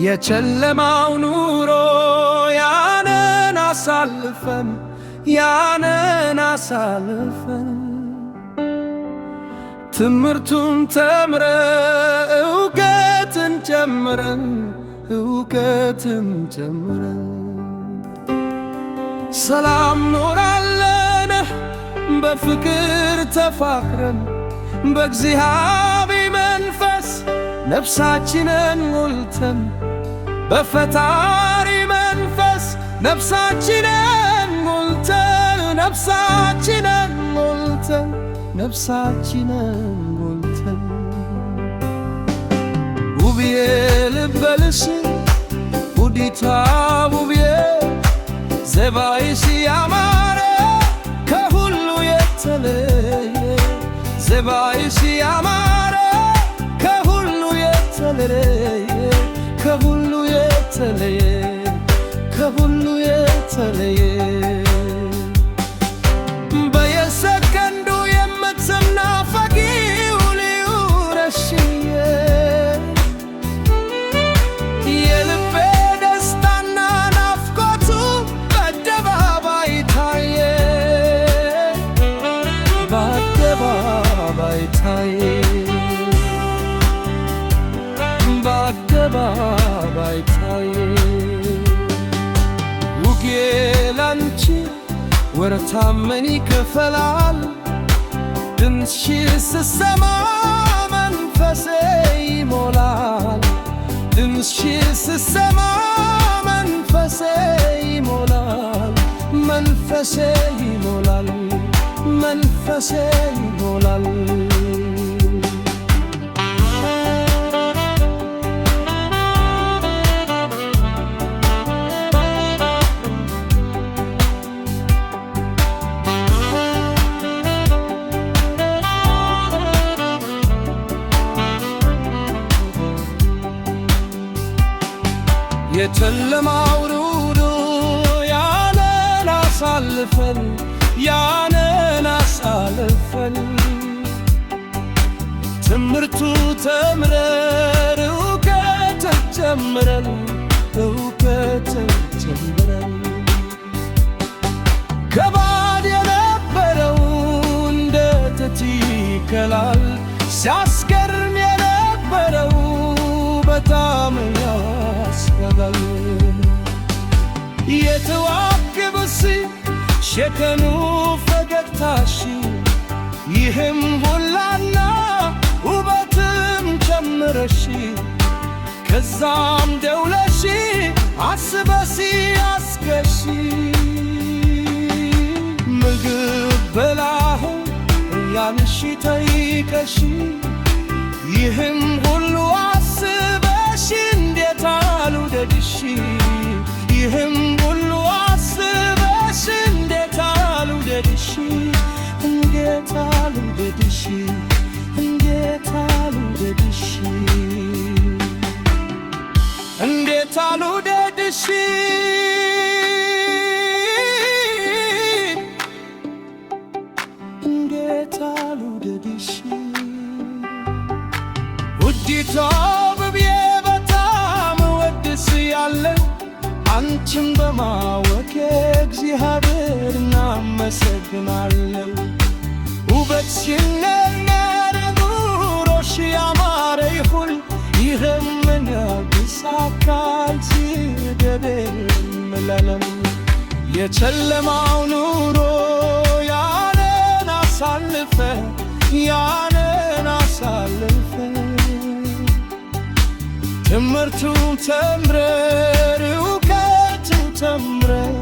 የጨለማው ኑሮ ያንን አሳልፈን ትምህርቱን ተምረ እውቀትን ጨምረን ሰላም ኖራለን በፍቅር ተፋቅረን በእግዚአብሔር መንፈስ ነፍሳችንን ሞልተን በፈጣሪ መንፈስ ነፍሳችንን ሞልተን ውብዬ ልበልሽ ውዲቷ ውብዬ ዘባይሽ ያማረ ከሁሉ የተለየ ዘባይሽ ያማረ ከሁሉ የተለየ በየሰከንዱ የምትናፈቂው ልዩ ነሽዬ የልቤ ደስታና ናፍቆቱ በአደባባይ ታየ ውጌ ላንቺ ወረታ ምን ይከፈላል? ድምፅሽ ስሰማ መንፈሴ ይሞላል። ድምፅሽ ስሰማ መንፈሴ ይሞላል። የጨለማው ኑሮ ያንን አሳልፈን ትምህርቱ ተምረን እውቀትን ጨምረን ከባድ የነበረው እንደ ጥጥ ይከላል። ሲያስገርም የነበረው በጣም ያስፈራል። የተዋክብሽ ሸከኑ ፈገግታሽ ይህም ሁላና ውበትም ጨምረሽ ከዛም ደውለሽ አስበሽ አስገሽ ምግብ በላሁ ያንሺ ጠይቀሽ ይህም ሁሉ አስበሽ እንዴት አልውደድሽ ይህም ሁሉ አስበሽ እንዴት አልውደድሽ ውዲቷ ውብዬ በጣም እወድስሻለሁ አንቺን በማወቄ እግዚአብሔር እናመሰግናለሁ። ውበትሽን ኑሮሽ ያማረ ይሁን ይህምን ያግሳካል ሲደደምለለም የጨለማው ኑሮ ያንን አሳልፈን ትምህርቱን ተምረን እውቀትን ጨምረን